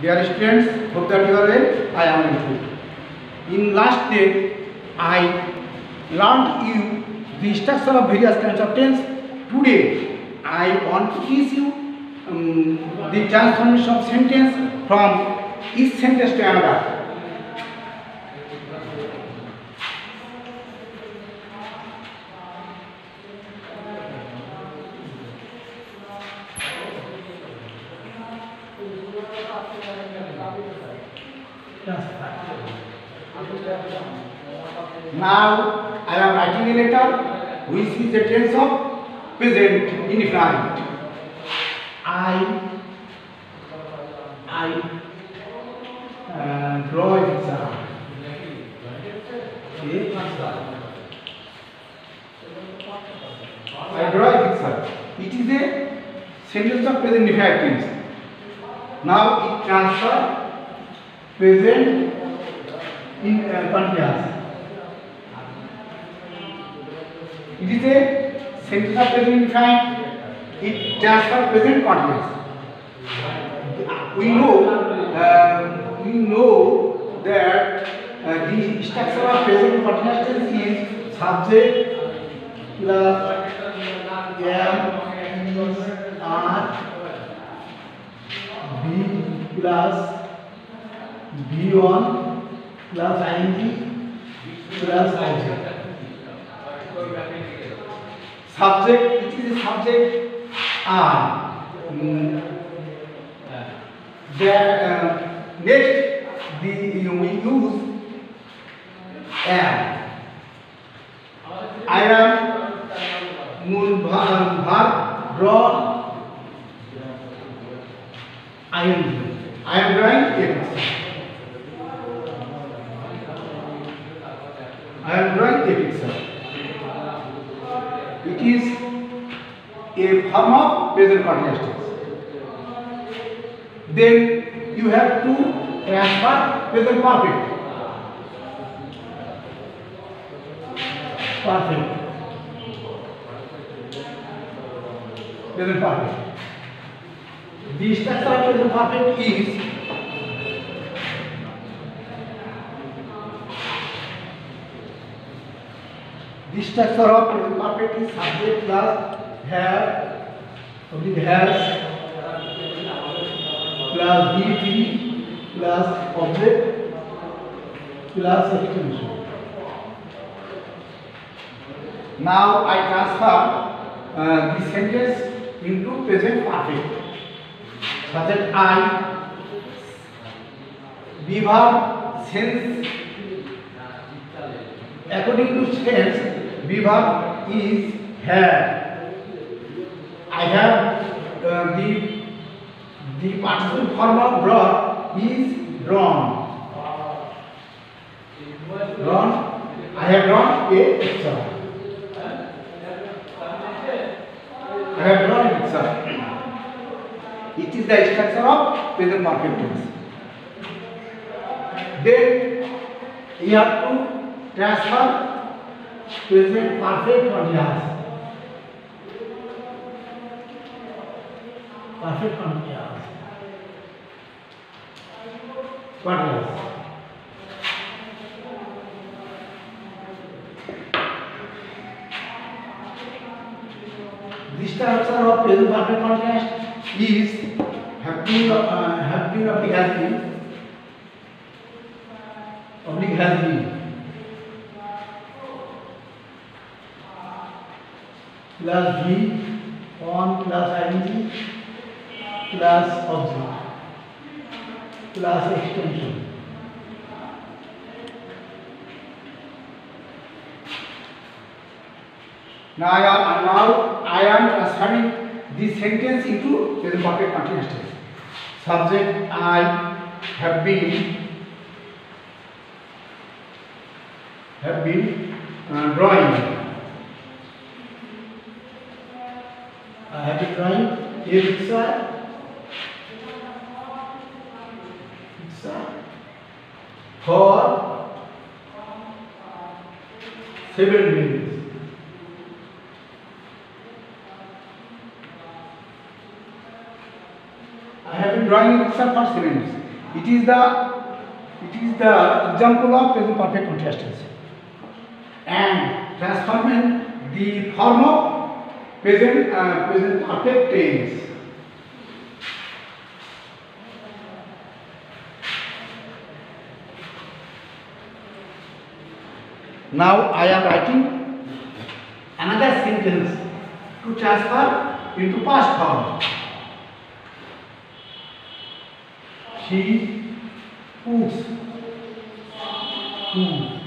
Dear students, hope that you are well. I am good. In last day, I learned you the structure of various kinds of tense. Today, I want to teach you the transformation of sentence from each sentence to another. Now I am writing a letter which is the tense of present indefinite. I draw a picture. Okay. I draw a picture. It is a sentence of present indefinite tense. Now it transfer present in continuous. It is a sentence of present indefinite. It transfer present continuous. We know that the structure of present continuous tense is subject plus B plus B1 plus ing plus object. Subject, it is a subject R. Next, we use am. I am verb draw ing. I am drawing a picture. I am drawing a picture. It is a form of present continuous tense. Then you have to transfer present perfect. Present perfect. The structure of present perfect is the structure of present perfect is subject plus have has plus V3 plus object plus extension. Now I transfer the sentence into present perfect. Subject I, verb sense. According to sense, verb is have. I have the participle form of draw is drawn. I have drawn a picture. I have drawn a picture. It is the structure of present perfect tense. Then you have to transfer present perfect continuous. Perfect continuous. Continuous. The structure of present perfect continuous is have been oblique has been plus V on plus ing plus object plus extension. Now I am transferring this sentence into present perfect continuous tense. Subject I have been drawing. I have been drawing a picture for 7 minutes. I have been drawing a picture for 7 minutes. It is the example of present perfect continuous tense. And transforming the form of present perfect tense. Now I am writing another sentence to transfer into past form. She cooks food.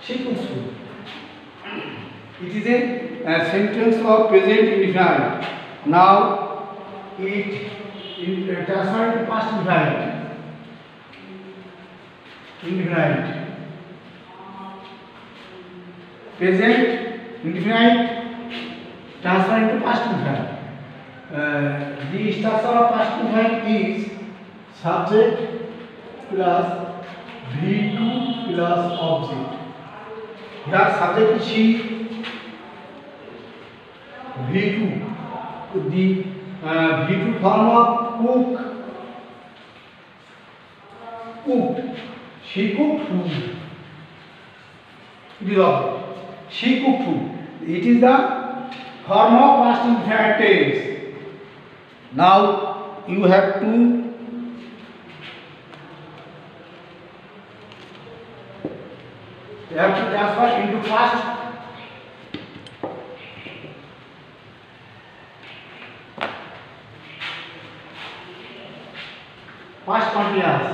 She cooks food. It is a sentence of present indefinite. Now it transferred to past indefinite. Indefinite. Present indefinite transfer into past indefinite. The structure of past indefinite is subject plus V2 plus object. Here subject is she, V2. The V2 form of cook. Cooked. She cooked food. It is object. She cooked food. It is the form of past indefinite tense. Now you have to transfer into past continuous.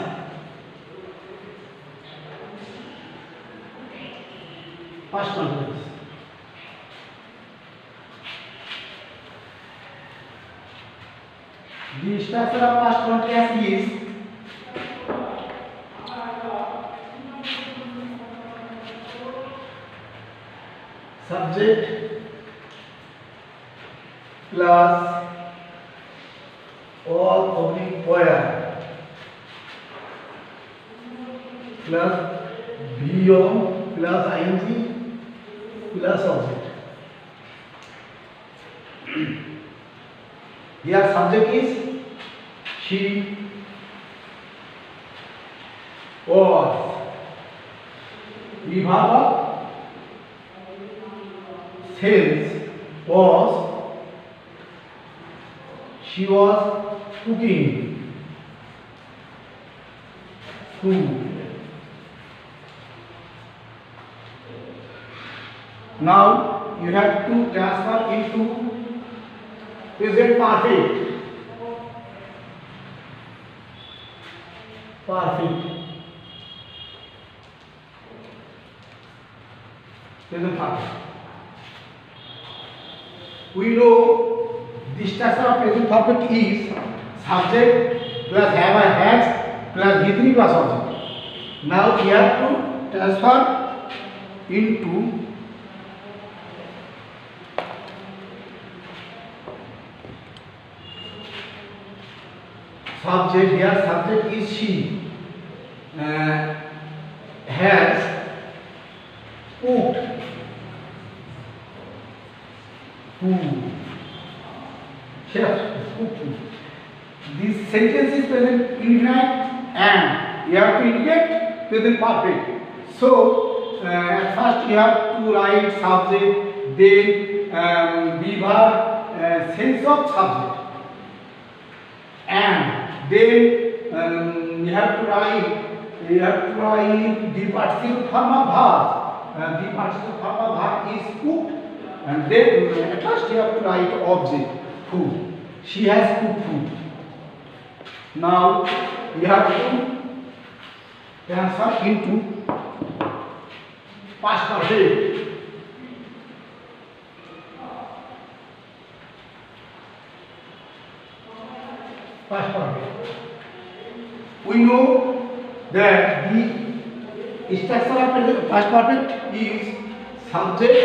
Past continuous. The structure of past continuous is subject plus all oblique where plus VO plus ing plus object. Here subject is she was. The verb of sales was she was cooking food. Now you have to transfer into present perfect. Present perfect. We know the structure of present perfect is subject plus have or has plus V3 plus object. Now we have to transfer into subject. Here subject is she. Has cooked food. Chef cooked food. This sentence is present indefinite and you have to indicate present perfect. So at first you have to write subject, then be verb, sense of subject, and then you have to write the participle form of verb. The participle form of verb is cooked, and then at last you have to write object food. She has cooked food. Now you have to transfer into past perfect. Past perfect. We know that the structure of past perfect is subject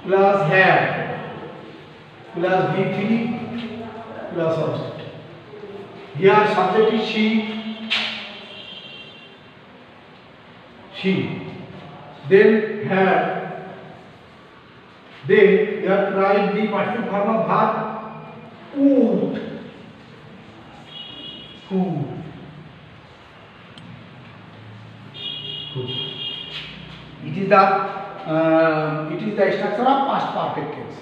plus have plus V3 plus object. Here subject is she, then have, then you have to write the participle form of verb cooked. the structure of past perfect tense.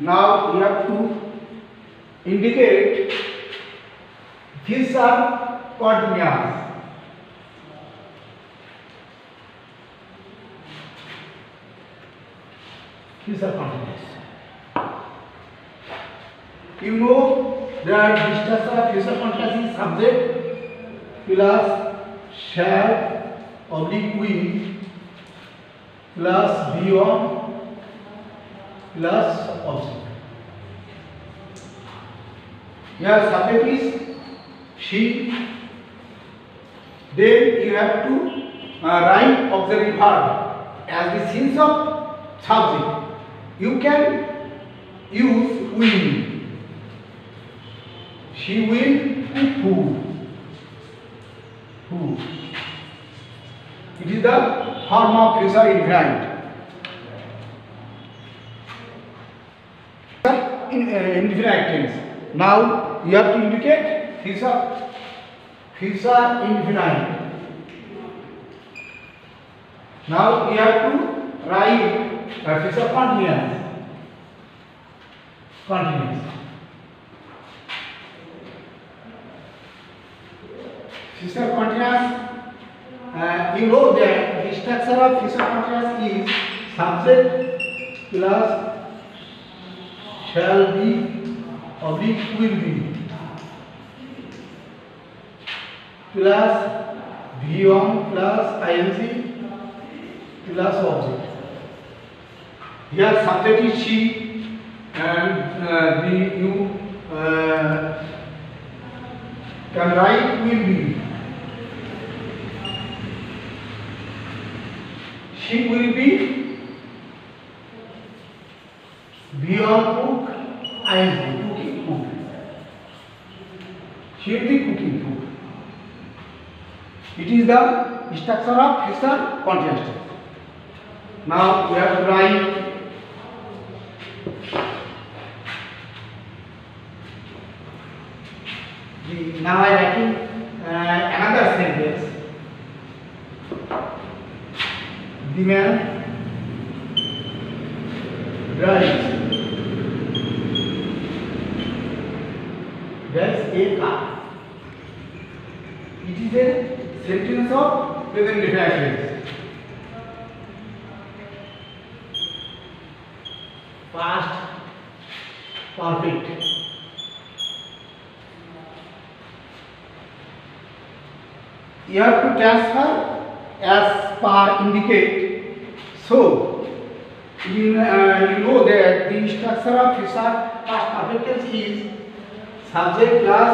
Now we have to indicate these are continuous. These are continuous. You know that the structure of future continuous is subject plus shall oblique will plus V1 plus object. Here subject is she. Then you have to write auxiliary verb as the sense of subject. You can use will. She will cook food. Who? It is the form of future infinite. Infinite tense. Now you have to indicate future infinite. Now you have to write future continuous. Future continuous. You know that the structure of future continuous is subject plus shall be oblique will be plus V1 plus ing plus object. Here subject is she and you can write will be. She will be V1 cook ing cooking food. She will be cooking food. It is the structure of future continuous tense. Now we have to write now I am writing another sentence. The man drives a car. It is a sentence of present indefinite tense. Past perfect. You have to transfer as per indicate. So you know that the structure of future past perfect tense is subject plus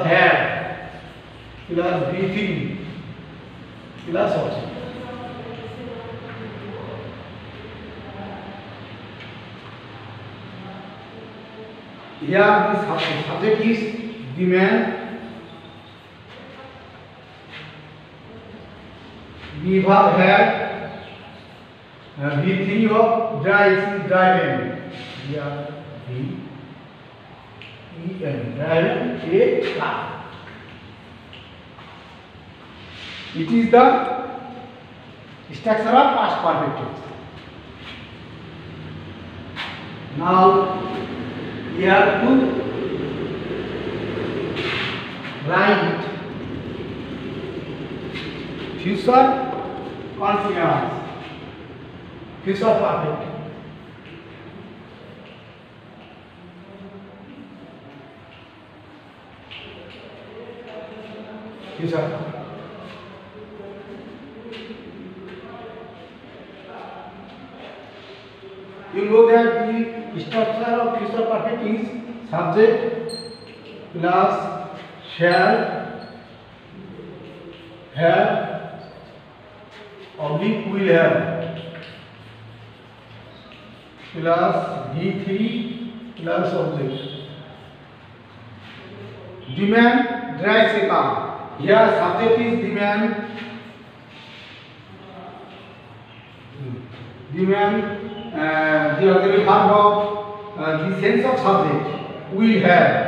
have plus V3 plus object. Here the subject is the man, the verb had, V3 of drives is driving. Here V-E-N, driving a car. It is the structure of past perfect tense. Now we have to write future continuous, future perfect. Future. You know that the structure of future perfect is subject plus shall have oblique will have plus V3 plus object. The man drives a car. Here subject is the man the man, the auxiliary verb of the sense of subject will have.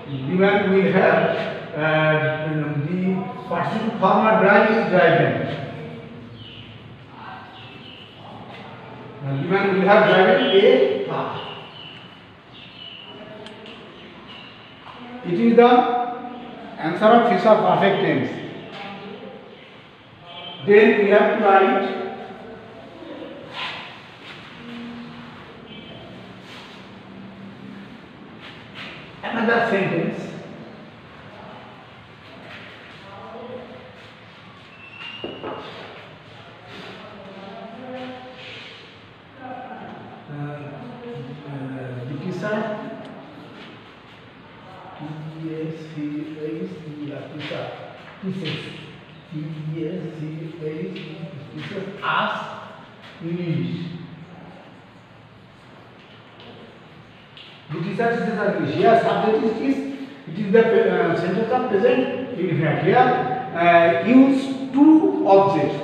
The man will have the participle form of drive is driven. The man will have driven a car. It is the answer of future perfect tense. Then we have to write another sentence. Ask English. The teacher is English. Here subject is it is the sentence of present indefinite. Here use two objects.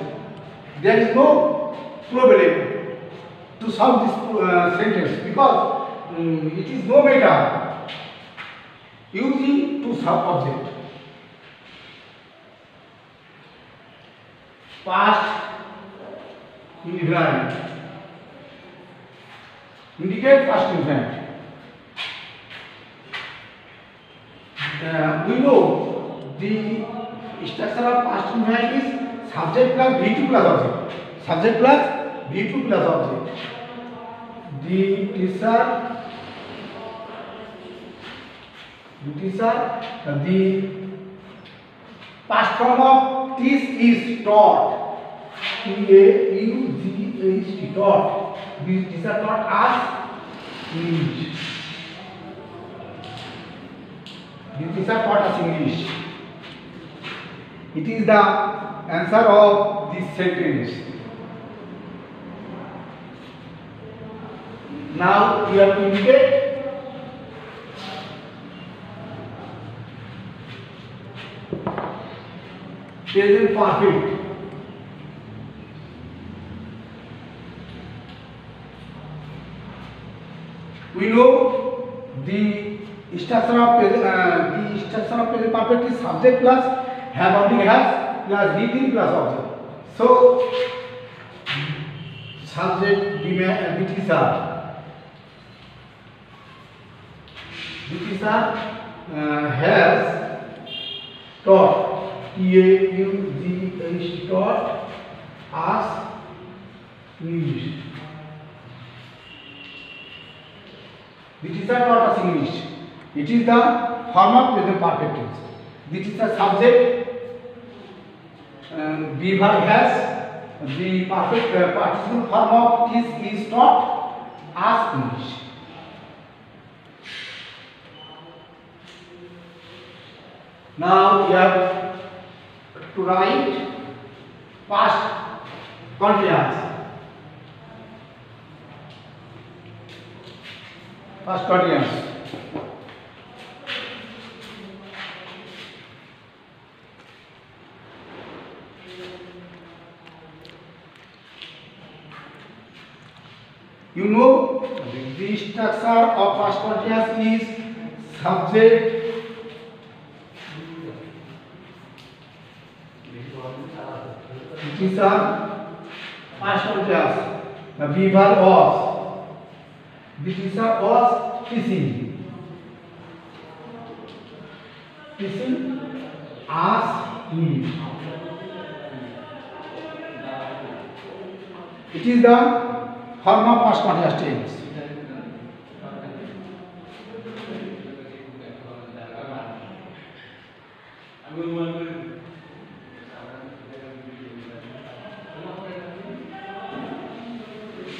There is no problem to solve this sentence because it is no matter using two sub objects. Past indefinite indicate past indefinite. We know the structure of past indefinite is subject plus V2 plus object. Subject plus V2 plus object. The the past form of this is taught. T-A-U-G-H-T, taught. This teacher taught us English. This teacher taught us English. It is the answer of this sentence. Now we have to indicate present perfect. We know the structure of present perfect is subject plus have already has plus V3 plus object. So subject the teacher has taught T-A-U-G-H taught us English. The teacher taught us English. It is the form of present perfect tense. This is the subject. B verb has the perfect participle form of this is taught us English. Now we have to write past continuous. Past continuous. You know the structure of past continuous is subject is a past continuous. The B verb was. The teacher was teaching. Teaching us English. It is the form of past continuous tense.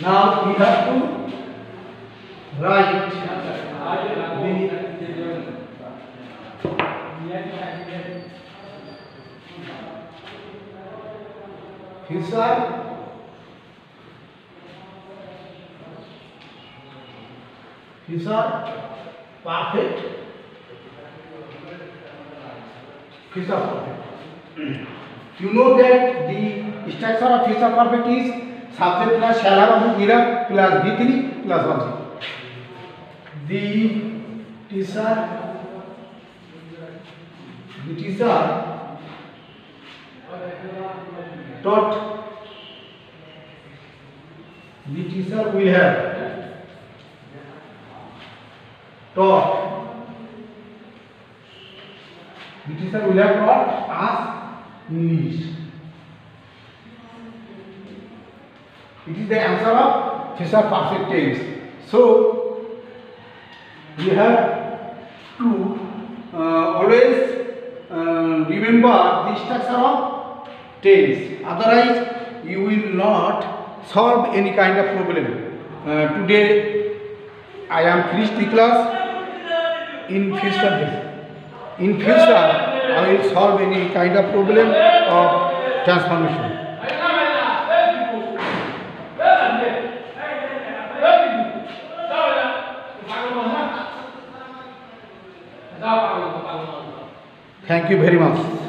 Now we have to write future perfect. Future perfect. You know that the structure of future perfect is subject plus shall have of verb plus V3 plus object. The teacher taught. The teacher will have taught. The teacher will have taught us English. It is the answer of future perfect tense. So we have to always remember the structure of tense. Otherwise, you will not solve any kind of problem. Today, I am finished the class. In future, I will solve any kind of problem of transformation. Thank you very much.